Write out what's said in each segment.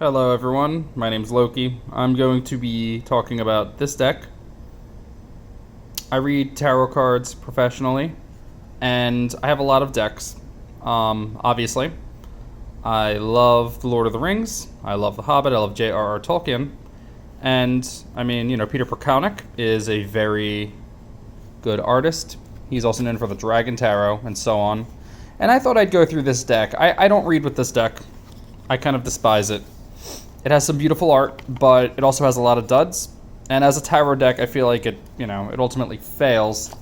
Hello everyone, my name's Loki. I'm going to be talking about this deck. I read tarot cards professionally, and I have a lot of decks. Obviously, I love The Lord of the Rings, I love The Hobbit, I love J.R.R. Tolkien, and Peter Pracownik is a very good artist. He's also known for the Dragon Tarot and so on. And I thought I'd go through this deck. I don't read with this deck. I kind of despise it. It has some beautiful art, but it also has a lot of duds. And as a tarot deck, I feel like it ultimately fails.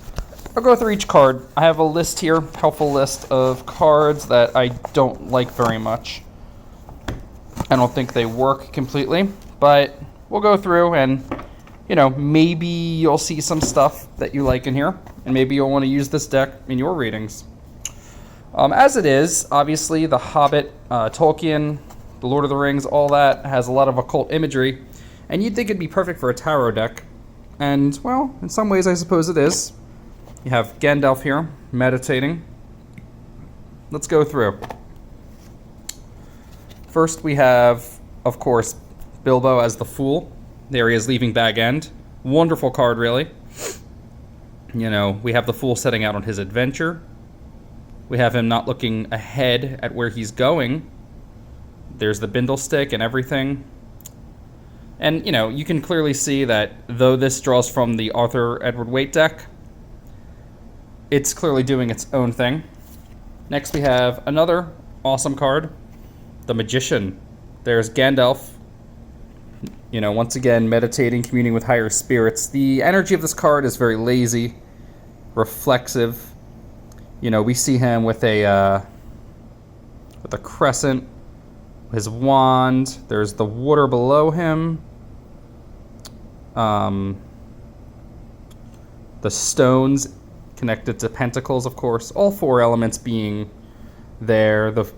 I'll go through each card. I have a list here, helpful list of cards that I don't like very much. I don't think they work completely, but we'll go through and, maybe you'll see some stuff that you like in here, and maybe you'll want to use this deck in your readings. As it is, obviously, the Hobbit, Tolkien, the Lord of the Rings, all that has a lot of occult imagery, and you'd think it'd be perfect for a tarot deck. And, well, in some ways I suppose it is. You have Gandalf here, meditating. Let's go through. First we have, of course, Bilbo as the Fool. There he is leaving Bag End. Wonderful card, really. We have the Fool setting out on his adventure. We have him not looking ahead at where he's going. There's the bindle stick and everything. And, you can clearly see that though this draws from the Arthur Edward Waite deck, it's clearly doing its own thing. Next we have another awesome card, the Magician. There's Gandalf, once again meditating, communing with higher spirits. The energy of this card is very lazy, reflexive. We see him with a crescent, his wand. There's the water below him. The stones connected to pentacles, of course. All four elements being there. The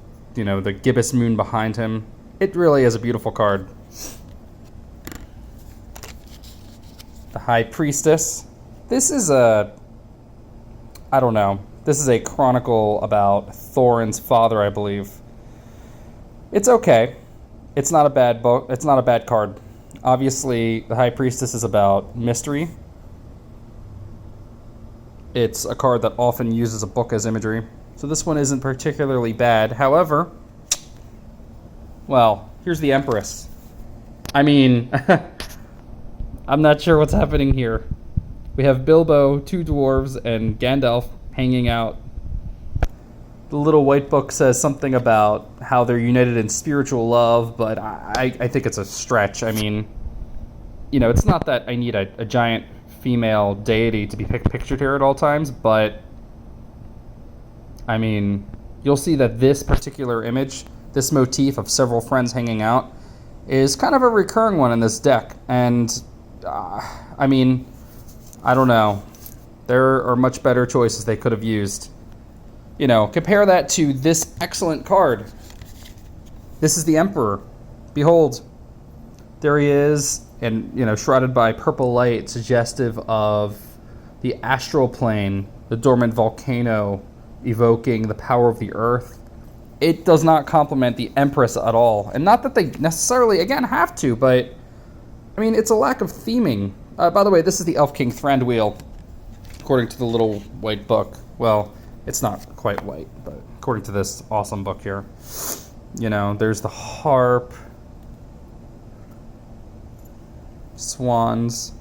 gibbous moon behind him. It really is a beautiful card. The High Priestess. This is a chronicle about Thorin's father, I believe. It's okay. It's not a bad book. It's not a bad card. Obviously, the High Priestess is about mystery. It's a card that often uses a book as imagery. So this one isn't particularly bad. However, well, here's the Empress. I'm not sure what's happening here. We have Bilbo, two dwarves, and Gandalf hanging out. The little white book says something about how they're united in spiritual love, but I think it's a stretch. It's not that I need a giant female deity to be pictured here at all times, but you'll see that this particular image, this motif of several friends hanging out, is kind of a recurring one in this deck. And, I don't know. There are much better choices they could have used. Compare that to this excellent card. This is the Emperor. Behold, there he is, and, shrouded by purple light, suggestive of the astral plane, the dormant volcano, evoking the power of the earth. It does not complement the Empress at all. And not that they necessarily, again, have to, but, it's a lack of theming. By the way, this is the Elf King Thranduil, according to the little white book. Well, it's not quite white, but according to this awesome book here. There's the harp, swans,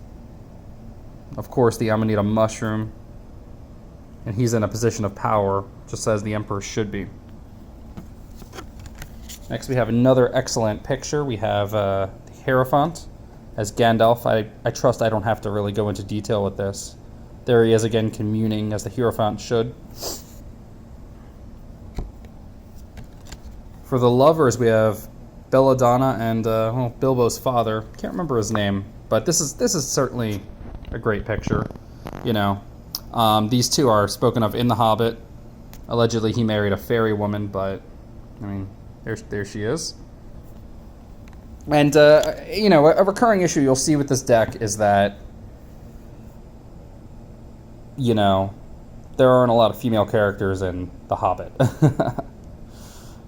of course the Amanita mushroom, and he's in a position of power, just as the Emperor should be. Next we have another excellent picture. We have the Hierophant as Gandalf. I trust I don't have to really go into detail with this. There he is again, communing as the Hierophant should. For the lovers, we have Belladonna and Bilbo's father. Can't remember his name, but this is certainly a great picture. These two are spoken of in The Hobbit. Allegedly, he married a fairy woman, but there she is. And a recurring issue you'll see with this deck is that there aren't a lot of female characters in The Hobbit.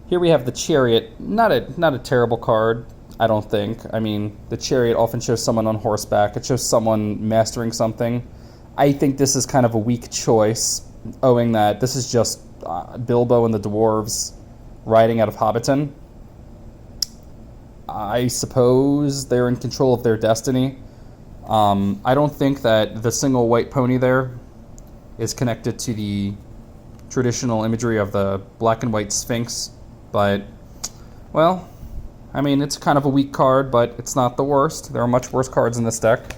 Here we have the Chariot. Not a terrible card. I don't think. I mean, the Chariot often shows someone on horseback. It shows someone mastering something. I think this is kind of a weak choice, owing that this is just Bilbo and the dwarves riding out of Hobbiton. I suppose they're in control of their destiny. I don't think that the single white pony there is connected to the traditional imagery of the black and white Sphinx, but, well, I mean, it's kind of a weak card, but it's not the worst. There are much worse cards in this deck,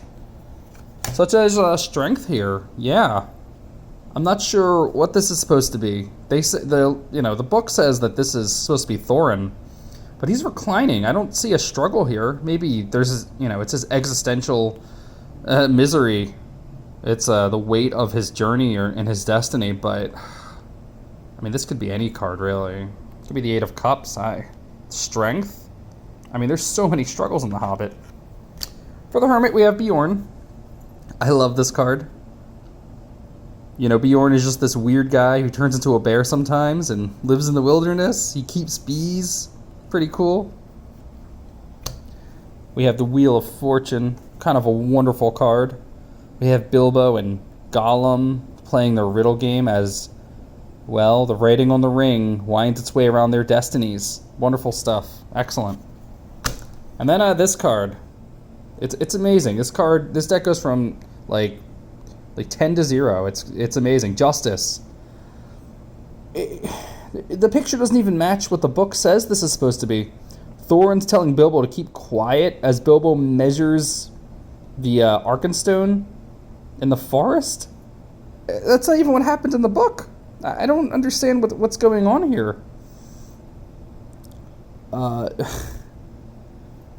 such as Strength here. Yeah, I'm not sure what this is supposed to be. They say the book says that this is supposed to be Thorin, but he's reclining. I don't see a struggle here. Maybe there's it's his existential misery. It's the weight of his journey and his destiny, but I mean, this could be any card, really. It could be the Eight of Cups. Strength. I mean, there's so many struggles in The Hobbit. For the Hermit, we have Bjorn. I love this card. Bjorn is just this weird guy who turns into a bear sometimes and lives in the wilderness. He keeps bees. Pretty cool. We have the Wheel of Fortune. Kind of a wonderful card. We have Bilbo and Gollum playing their riddle game as, well, the writing on the ring winds its way around their destinies. Wonderful stuff. Excellent. And then this card. It's amazing. This deck goes from like 10 to 0. It's amazing. Justice. The picture doesn't even match what the book says this is supposed to be. Thorin's telling Bilbo to keep quiet as Bilbo measures the Arkenstone in the forest. That's not even what happened in the book. I don't understand what's going on here.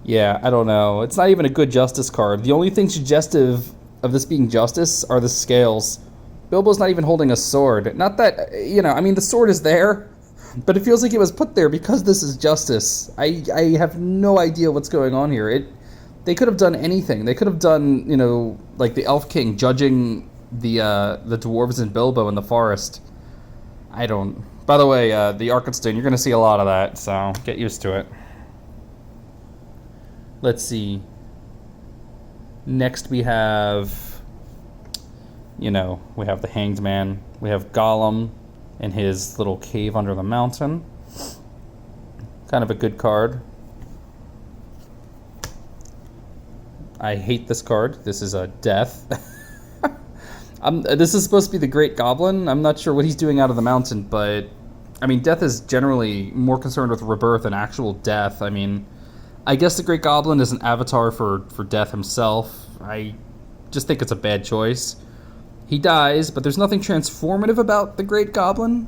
Yeah, I don't know. It's not even a good justice card. The only thing suggestive of this being justice are the scales. Bilbo's not even holding a sword. Not that, I mean, the sword is there, but it feels like it was put there because this is justice. I have no idea what's going on here. They could have done anything. They could have done, like the Elf King judging the dwarves and Bilbo in the forest. I don't... By the way, the Arkenstone, you're going to see a lot of that, so get used to it. Let's see. Next we have, we have the Hanged Man. We have Gollum in his little cave under the mountain. Kind of a good card. I hate this card. This is a Death. This is supposed to be the Great Goblin. I'm not sure what he's doing out of the mountain, but, I mean, Death is generally more concerned with rebirth than actual death. I mean, I guess the Great Goblin is an avatar for Death himself. I just think it's a bad choice. He dies, but there's nothing transformative about the Great Goblin.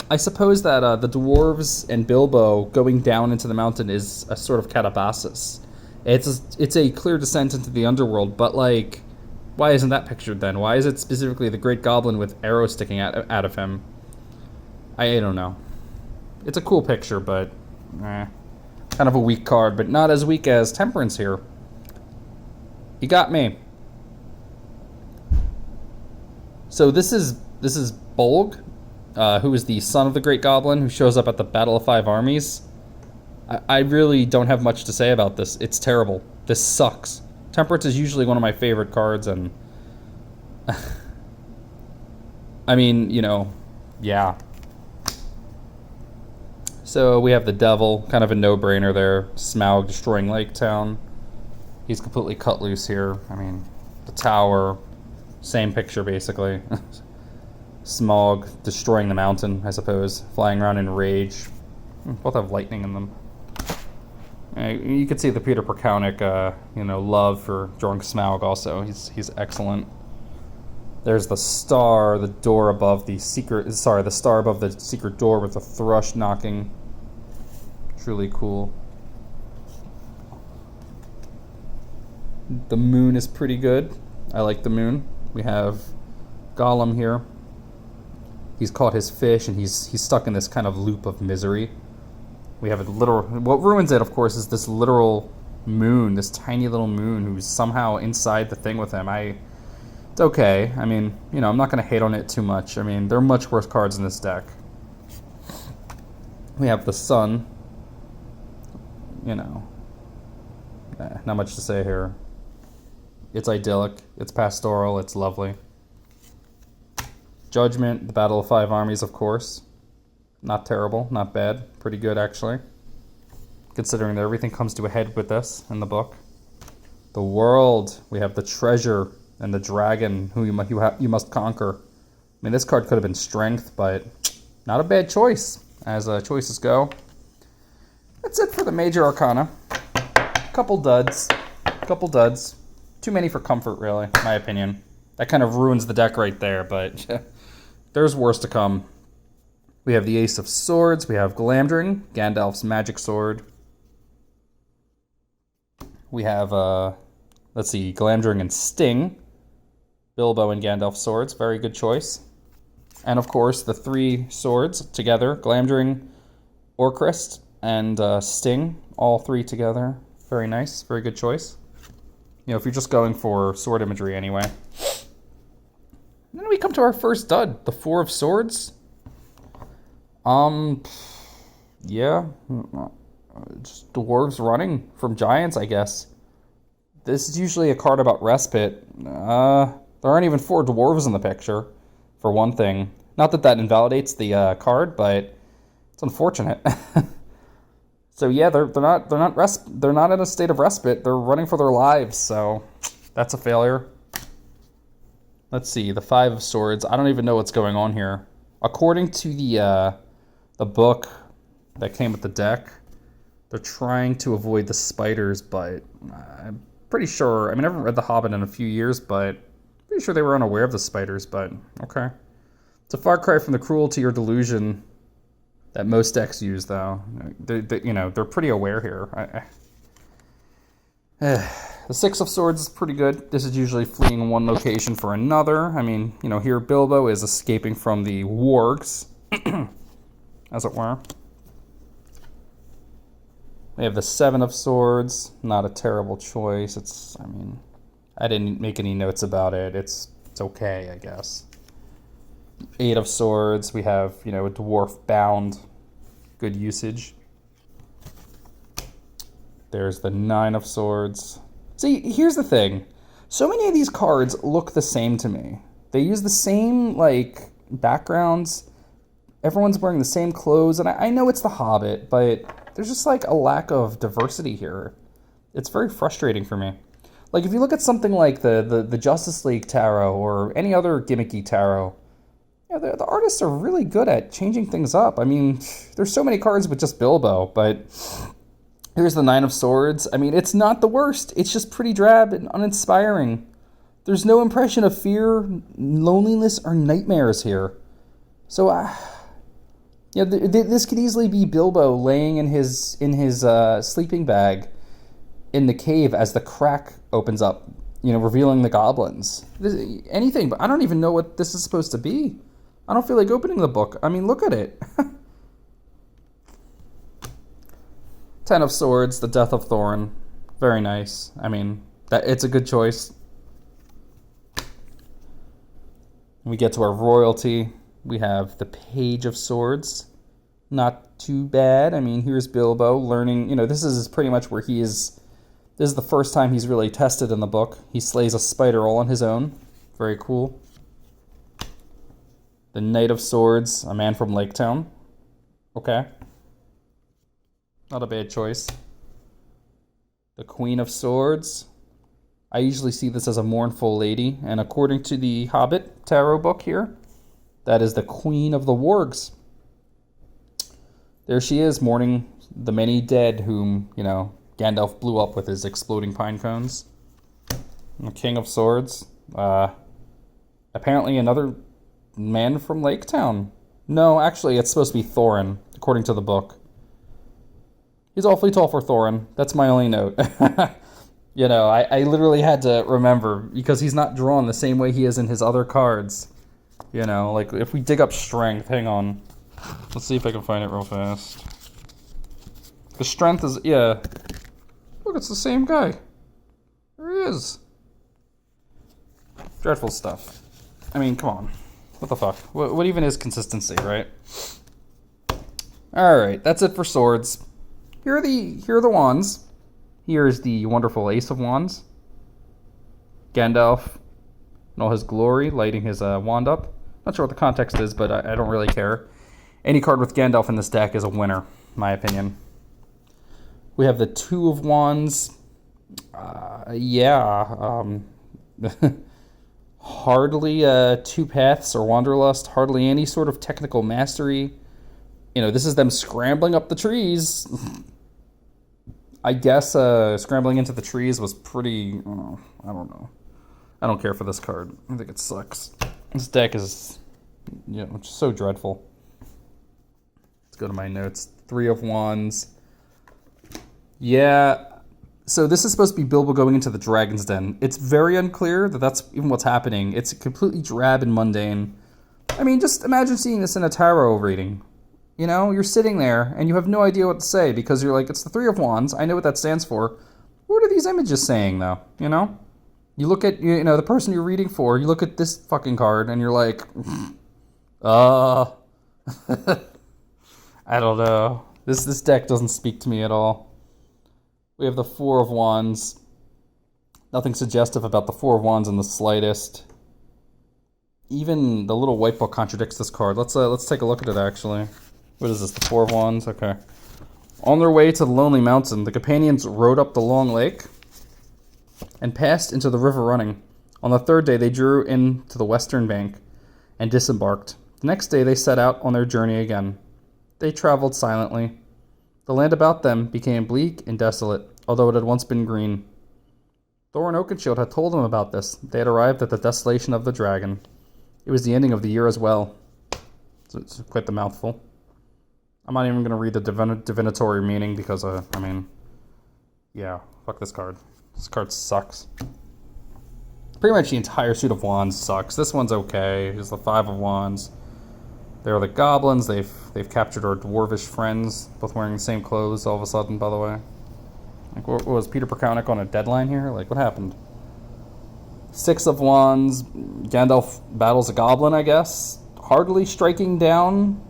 I suppose that the dwarves and Bilbo going down into the mountain is a sort of catabasis. It's a clear descent into the underworld, but, like, why isn't that pictured then? Why is it specifically the Great Goblin with arrows sticking out of him? I don't know. It's a cool picture, but kind of a weak card, but not as weak as Temperance here. You got me. So this is Bolg, who is the son of the Great Goblin, who shows up at the Battle of Five Armies. I really don't have much to say about this. It's terrible. This sucks. Temperance is usually one of my favorite cards, and I mean, yeah. So we have the Devil, kind of a no-brainer there. Smaug destroying Lake Town. He's completely cut loose here. I mean, the Tower, same picture basically. Smaug destroying the mountain, I suppose, flying around in rage. Both have lightning in them. You can see the Peter Pracownik, love for drawing Smaug also. He's excellent. There's the star, the door above the secret... Sorry, the star above the secret door with the thrush knocking. Truly cool. The moon is pretty good. I like the moon. We have Gollum here. He's caught his fish, and he's stuck in this kind of loop of misery. We have a literal... What ruins it, of course, is this literal moon, this tiny little moon who's somehow inside the thing with him. It's okay. I mean, I'm not going to hate on it too much. I mean, there are much worse cards in this deck. We have the sun. Not much to say here. It's idyllic, it's pastoral, it's lovely. Judgment, the Battle of Five Armies, of course. Not terrible, not bad. Pretty good, actually. Considering that everything comes to a head with this in the book. The World, we have the treasure and the dragon who you must conquer. I mean, this card could have been strength, but not a bad choice, as choices go. That's it for the major arcana. Couple duds. Too many for comfort, really, in my opinion. That kind of ruins the deck right there, but there's worse to come. We have the Ace of Swords. We have Glamdring, Gandalf's magic sword. We have, let's see, Glamdring and Sting. Bilbo and Gandalf's swords. Very good choice. And, of course, the three swords together. Glamdring, Orcrist, and Sting. All three together. Very nice. Very good choice. You know, if you're just going for sword imagery anyway. And then we come to our first dud. The Four of Swords. Yeah. Just dwarves running from giants, I guess. This is usually a card about respite. There aren't even four dwarves in the picture, for one thing. Not that that invalidates the card, but it's unfortunate. So yeah, they're not in a state of respite. They're running for their lives, so that's a failure. Let's see, the Five of Swords. I don't even know what's going on here. According to the book that came with the deck, they're trying to avoid the spiders, but I'm pretty sure, I mean, I haven't read The Hobbit in a few years, but pretty sure they were unaware of the spiders, but okay. It's a far cry from the cruelty or delusion that most decks use, though. They're pretty aware here. The Six of Swords is pretty good. This is usually fleeing one location for another. I mean, here Bilbo is escaping from the wargs, as it were. We have the Seven of Swords. Not a terrible choice. I didn't make any notes about it. It's okay, I guess. Eight of Swords. We have, a dwarf bound. Good usage. There's the Nine of Swords. See, here's the thing. So many of these cards look the same to me. They use the same, backgrounds. Everyone's wearing the same clothes. And I know it's The Hobbit, but there's just, a lack of diversity here. It's very frustrating for me. If you look at something like the Justice League Tarot or any other gimmicky tarot, the artists are really good at changing things up. I mean, there's so many cards with just Bilbo, but here's the Nine of Swords. I mean, it's not the worst. It's just pretty drab and uninspiring. There's no impression of fear, loneliness, or nightmares here. So, this could easily be Bilbo laying in his sleeping bag in the cave as the crack opens up, revealing the goblins. Anything, but I don't even know what this is supposed to be. I don't feel like opening the book. I mean, look at it. Ten of Swords, the Death of Thorin. Very nice. I mean, it's a good choice. We get to our royalty. We have the Page of Swords. Not too bad. I mean, here's Bilbo learning. This is pretty much where he is. This is the first time he's really tested in the book. He slays a spider all on his own. Very cool. The Knight of Swords, a man from Lake Town. Okay. Not a bad choice. The Queen of Swords. I usually see this as a mournful lady, and according to the Hobbit Tarot book here, that is the Queen of the Wargs. There she is, mourning the many dead whom, Gandalf blew up with his exploding pine cones. And the King of Swords. Apparently another man from Lake Town. No, actually, it's supposed to be Thorin, according to the book. He's awfully tall for Thorin. That's my only note. I literally had to remember, because he's not drawn the same way he is in his other cards. If we dig up strength, hang on. Let's see if I can find it real fast. The strength is, yeah. Look, it's the same guy. There he is. Dreadful stuff. I mean, come on. What the fuck? What even is consistency, right? Alright, that's it for swords. Here are the wands. Here is the wonderful Ace of Wands. Gandalf in all his glory, lighting his wand up. Not sure what the context is, but I don't really care. Any card with Gandalf in this deck is a winner, in my opinion. We have the Two of Wands. Hardly two paths or wanderlust. Hardly any sort of technical mastery. You know, this is them scrambling up the trees. I guess scrambling into the trees was pretty... I don't know. I don't care for this card. I think it sucks. This deck is, just so dreadful. Let's go to my notes. Three of Wands. Yeah, so this is supposed to be Bilbo going into the Dragon's Den. It's very unclear that that's even what's happening. It's completely drab and mundane. I mean, just imagine seeing this in a tarot reading. You know, you're sitting there and you have no idea what to say because you're like, it's the Three of Wands. I know what that stands for. What are these images saying, though? You know? You look at, the person you're reading for, you look at this fucking card and you're like, I don't know. This deck doesn't speak to me at all. We have the Four of Wands. Nothing suggestive about the Four of Wands in the slightest. Even the little white book contradicts this card. Let's take a look at it, actually. What is this, the Four of Wands? Okay. On their way to the Lonely Mountain, the companions rode up the long lake and passed into the river running. On the third day, they drew in to the western bank and disembarked. The next day, they set out on their journey again. They traveled silently. The land about them became bleak and desolate, although it had once been green. Thor and Oakenshield had told them about this. They had arrived at the desolation of the dragon. It was the ending of the year as well. So it's quite the mouthful. I'm not even going to read the divinatory meaning because, fuck this card. This card sucks. Pretty much the entire suit of wands sucks. This one's okay. Here's the Five of Wands. They're the goblins. They've captured our dwarvish friends, both wearing the same clothes all of a sudden, by the way. Like, what was Peter Pracownik on a deadline here? Like, what happened? Six of Wands. Gandalf battles a goblin, I guess. Hardly striking down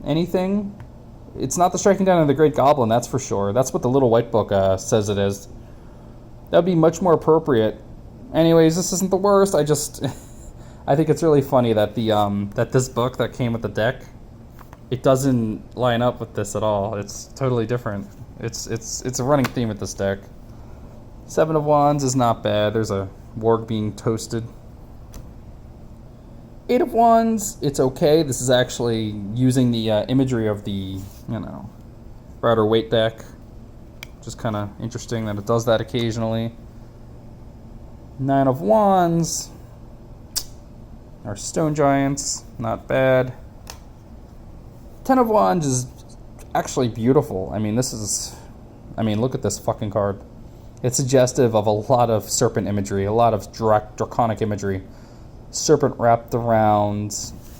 anything. It's not the striking down of the Great Goblin, that's for sure. That's what the little white book says it is. That would be much more appropriate. Anyways, this isn't the worst. I think it's really funny that that this book that came with the deck, it doesn't line up with this at all. It's totally different. It's a running theme with this deck. Seven of Wands is not bad. There's a warg being toasted. Eight of Wands, it's okay. This is actually using the imagery of the, Rider Waite deck. Just kind of interesting that it does that occasionally. Nine of Wands. Our Stone Giants, not bad. Ten of Wands is actually beautiful. Look at this fucking card. It's suggestive of a lot of serpent imagery, a lot of draconic imagery. Serpent wrapped around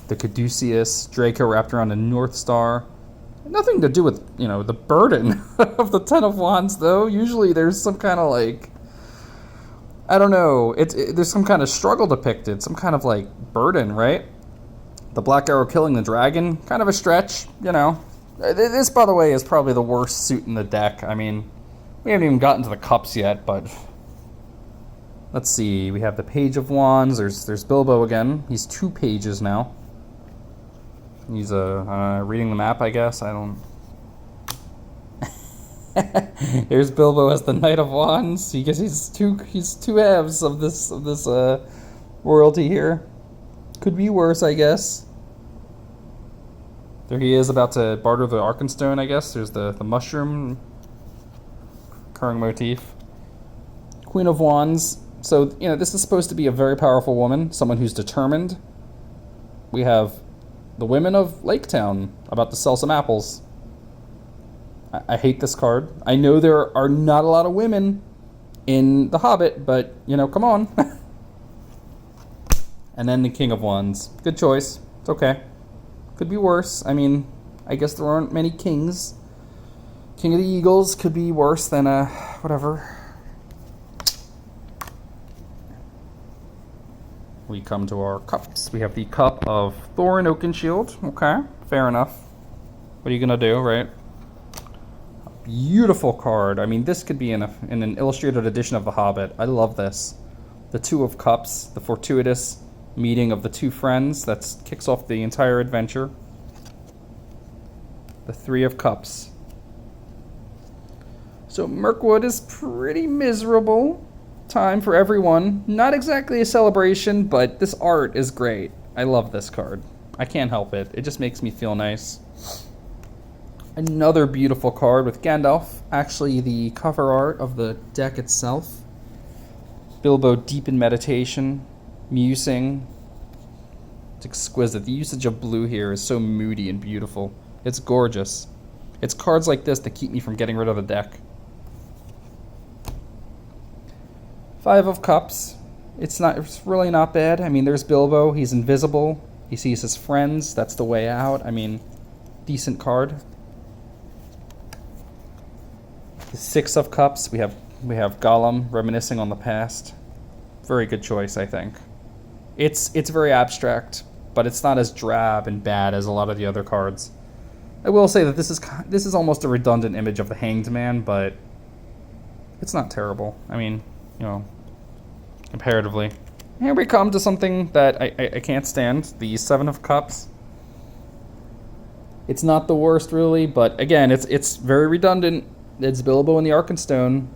the Caduceus, Draco wrapped around the North Star. Nothing to do with, the burden of the Ten of Wands, though. Usually there's some kind of, I don't know. There's some kind of struggle depicted, some kind of, burden, right? The Black Arrow killing the dragon, kind of a stretch, This, by the way, is probably the worst suit in the deck. I mean, we haven't even gotten to the cups yet, but... Let's see, we have the Page of Wands. There's Bilbo again. He's 2 pages now. He's reading the map, I guess. I don't... Here's Bilbo as the Knight of Wands. He's two halves of this royalty here. Could be worse, I guess. There he is, about to barter the Arkenstone, I guess. There's the mushroom recurring motif. Queen of Wands. So, this is supposed to be a very powerful woman, someone who's determined. We have the women of Lake Town about to sell some apples. I hate this card. I know there are not a lot of women in The Hobbit, but, come on. And then the King of Wands. Good choice. It's okay. Could be worse. I guess there aren't many kings. King of the Eagles could be worse than, whatever. We come to our cups. We have the cup of Thor and Oakenshield. Okay, fair enough. What are you gonna do, right? beautiful card. I mean, this could be in an illustrated edition of The Hobbit. I love this. The Two of Cups, the fortuitous meeting of the two friends that kicks off the entire adventure. The Three of Cups. So Mirkwood is pretty miserable time for everyone. Not exactly a celebration, but this art is great. I love this card. I can't help it. It just makes me feel nice. Another beautiful card with Gandalf. Actually, the cover art of the deck itself. Bilbo deep in meditation, musing. It's exquisite. The usage of blue here is so moody and beautiful. It's gorgeous. It's cards like this that keep me from getting rid of the deck. Five of Cups. It's really not bad. I mean, there's Bilbo. He's invisible. He sees his friends. That's the way out. I mean, decent card. The Six of Cups. We have Gollum reminiscing on the past. Very good choice, I think. It's very abstract, but it's not as drab and bad as a lot of the other cards. I will say that this is almost a redundant image of the Hanged Man, but it's not terrible. I mean, you know, comparatively. Here we come to something that I can't stand, the Seven of Cups. It's not the worst, really, but again, it's very redundant. It's Bilbo and the Arkenstone.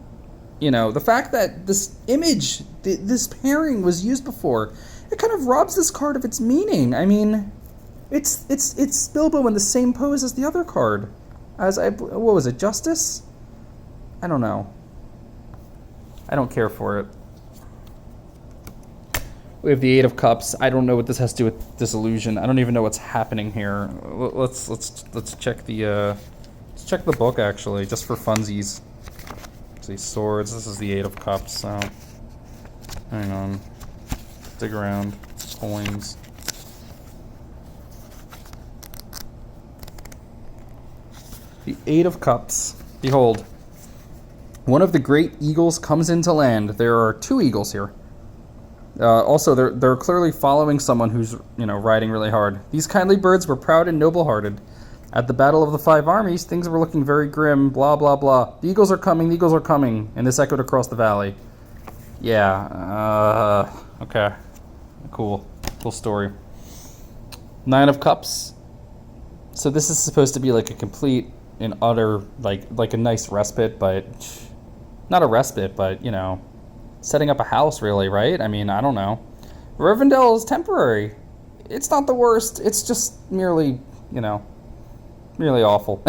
You know, the fact that this image, this pairing was used before, it kind of robs this card of its meaning. I mean, it's Bilbo in the same pose as the other card. What was it, Justice? I don't know. I don't care for it. We have the Eight of Cups. I don't know what this has to do with disillusion. I don't even know what's happening here. Let's check the book actually, just for funsies. See, swords. This is the Eight of Cups. So, hang on. Dig around. Coins. The Eight of Cups. Behold. One of the great eagles comes into land. There are two eagles here. Also, they're clearly following someone who's, riding really hard. These kindly birds were proud and noble-hearted. At the Battle of the Five Armies, things were looking very grim, blah, blah, blah. The eagles are coming, and this echoed across the valley. Yeah, okay. Cool story. Nine of Cups. So this is supposed to be like a complete and utter, like a nice respite, but not a respite, but, setting up a house, really, right? I mean, I don't know. Rivendell is temporary. It's not the worst. It's just merely, merely awful.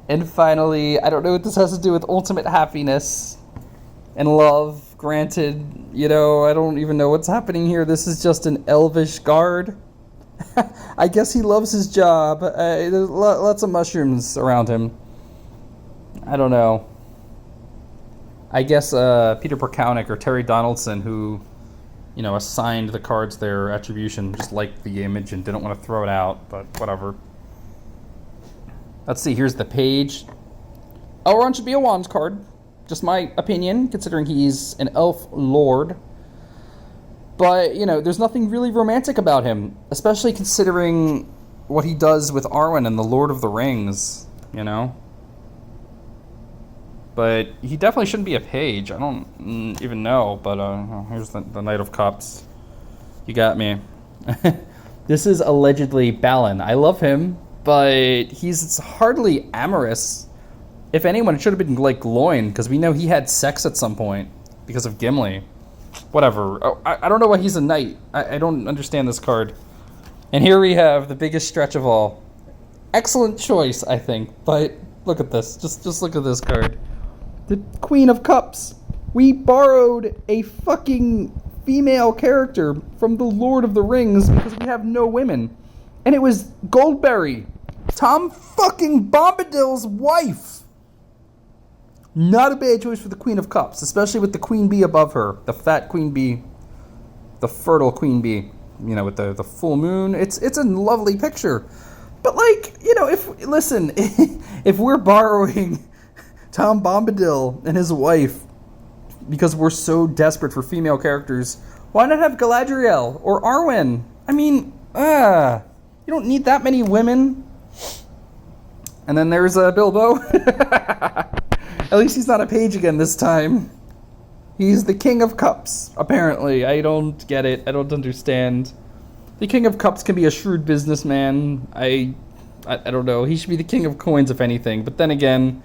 And finally, I don't know what this has to do with ultimate happiness and love. Granted, I don't even know what's happening here. This is just an elvish guard. I guess he loves his job. There's lots of mushrooms around him. I don't know. I guess Peter Pracownik or Terry Donaldson, who, assigned the cards their attribution, just liked the image and didn't want to throw it out, but whatever. Let's see, here's the page. Elrond should be a wand card. Just my opinion, considering he's an elf lord. But, there's nothing really romantic about him, especially considering what he does with Arwen and the Lord of the Rings, But he definitely shouldn't be a page. I don't even know, but here's the Knight of Cups. You got me. This is allegedly Balin. I love him, but he's hardly amorous. If anyone, it should have been like Gloin, because we know he had sex at some point because of Gimli. Whatever. Oh, I don't know why he's a knight. I don't understand this card. And here we have the biggest stretch of all. Excellent choice, I think, but look at this. Just look at this card. The Queen of Cups. We borrowed a fucking female character from the Lord of the Rings because we have no women. And it was Goldberry, Tom fucking Bombadil's wife. Not a bad choice for the Queen of Cups, especially with the Queen Bee above her. The fat Queen Bee. The fertile Queen Bee. With the full moon. It's a lovely picture. But if we're borrowing Tom Bombadil and his wife because we're so desperate for female characters, why not have Galadriel or Arwen? I mean, you don't need that many women. And then there's Bilbo. At least he's not a page again this time. He's the King of Cups, apparently. I don't get it. I don't understand. The King of Cups can be a shrewd businessman. I don't know. He should be the King of Coins, if anything. But then again,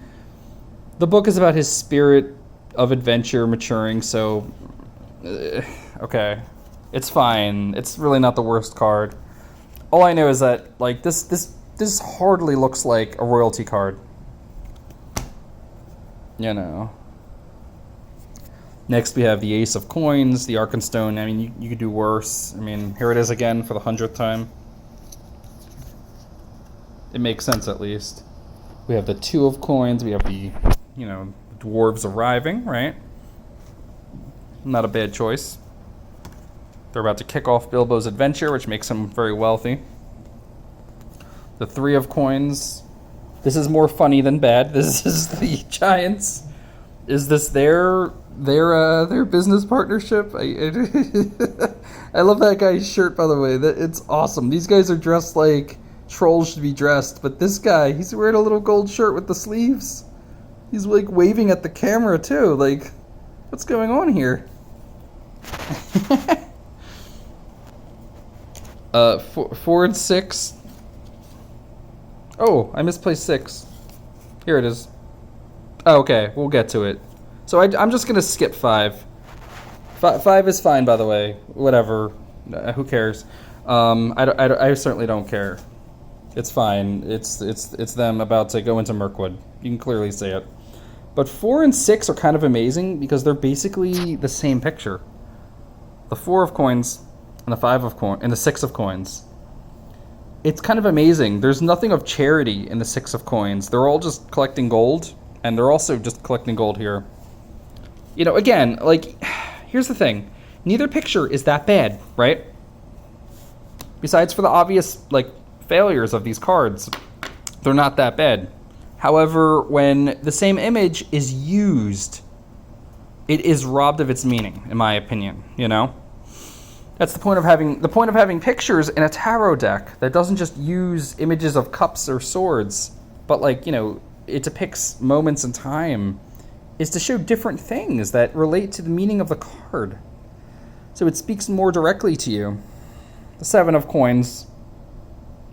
the book is about his spirit of adventure maturing, so... okay. It's fine. It's really not the worst card. All I know is that, like, this hardly looks like a royalty card. You know. Next we have the Ace of Coins, the Arkenstone. I mean, you could do worse. I mean, here it is again for the 100th time. It makes sense, at least. We have the Two of Coins. We have the, you know, dwarves arriving, right? Not a bad choice. They're about to kick off Bilbo's adventure, which makes him very wealthy. The Three of Coins. This is more funny than bad. This is the Giants. Is this their business partnership? I love that guy's shirt, by the way. It's awesome. These guys are dressed like trolls should be dressed, but this guy, he's wearing a little gold shirt with the sleeves. He's like waving at the camera too. Like, what's going on here? 4 and 6. Oh, I misplaced 6. Here it is. Oh, okay, we'll get to it. So I'm just gonna skip 5. 5 is fine, by the way. Whatever. Who cares? I certainly don't care. It's fine. It's them about to go into Mirkwood. You can clearly see it. But 4 and 6 are kind of amazing because they're basically the same picture. The 4 of Coins and the 5 of Coins and the 6 of Coins. It's kind of amazing. There's nothing of charity in the 6 of Coins. They're all just collecting gold, and they're also just collecting gold here. You know, again, like, here's the thing. Neither picture is that bad, right? Besides for the obvious, like, failures of these cards, they're not that bad. However, when the same image is used, it is robbed of its meaning, in my opinion, you know? That's the point of having pictures in a tarot deck that doesn't just use images of cups or swords, but, like, you know, it depicts moments in time, is to show different things that relate to the meaning of the card. So it speaks more directly to you. The 7 of Coins.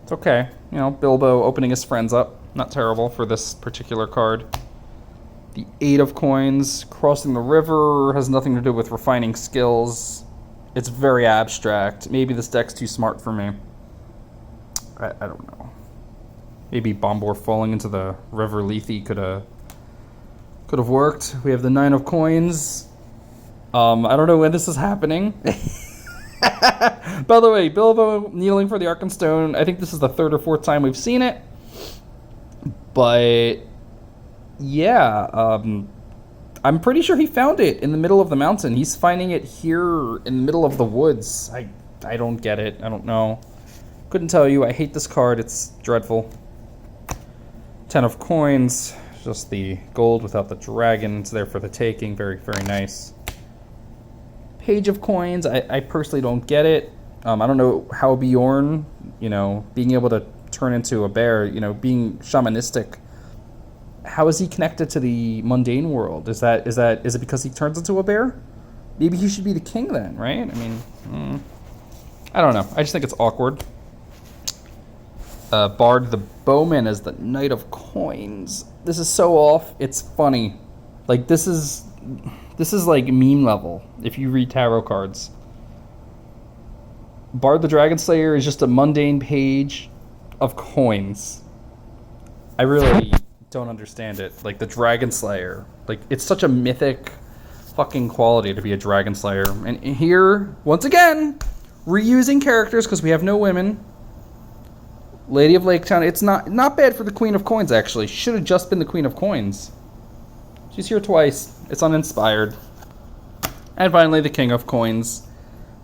It's okay. You know, Bilbo opening his friends up. Not terrible for this particular card. The 8 of Coins. Crossing the river has nothing to do with refining skills. It's very abstract. Maybe this deck's too smart for me. I don't know. Maybe Bombor falling into the river Lethe could have worked. We have the 9 of Coins. I don't know when this is happening. By the way, Bilbo kneeling for the Arkenstone. I think this is the 3rd or 4th time we've seen it. But yeah, I'm pretty sure he found it in the middle of the mountain. He's finding it here in the middle of the woods. I don't get it. I don't know. Couldn't tell you. I hate this card. It's dreadful. 10 of Coins. Just the gold without the dragon. It's there for the taking. Very, very nice. Page of Coins. I personally don't get it. I don't know how Bjorn, you know, being able to turn into a bear, you know, being shamanistic, how is he connected to the mundane world? Is it because he turns into a bear? Maybe he should be the king then, right? I mean, I don't know. I just think it's awkward. Bard the Bowman as the Knight of Coins. This is so off. It's funny. Like, this is like meme level if you read tarot cards. Bard the Dragon Slayer is just a mundane page of coins. I really don't understand it. Like, the Dragon Slayer. Like, it's such a mythic fucking quality to be a Dragon Slayer. And here, once again, reusing characters because we have no women. Lady of Laketown. It's not bad for the Queen of Coins, actually. Should have just been the Queen of Coins. She's here twice. It's uninspired. And finally, the King of Coins.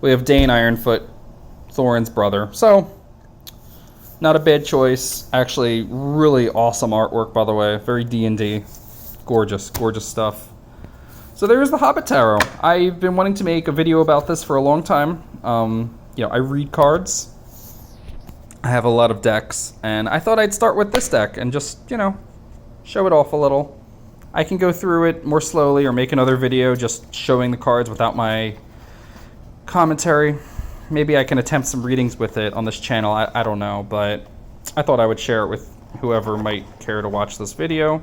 We have Dane Ironfoot, Thorin's brother. So, not a bad choice. Actually, really awesome artwork, by the way. Very D&D. Gorgeous, gorgeous stuff. So there's the Hobbit Tarot. I've been wanting to make a video about this for a long time. You know, I read cards. I have a lot of decks, and I thought I'd start with this deck and just, show it off a little. I can go through it more slowly or make another video just showing the cards without my commentary. Maybe I can attempt some readings with it on this channel, I don't know, but I thought I would share it with whoever might care to watch this video.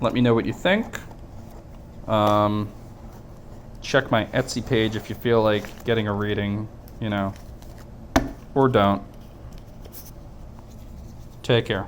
Let me know what you think. Check my Etsy page if you feel like getting a reading, or don't. Take care.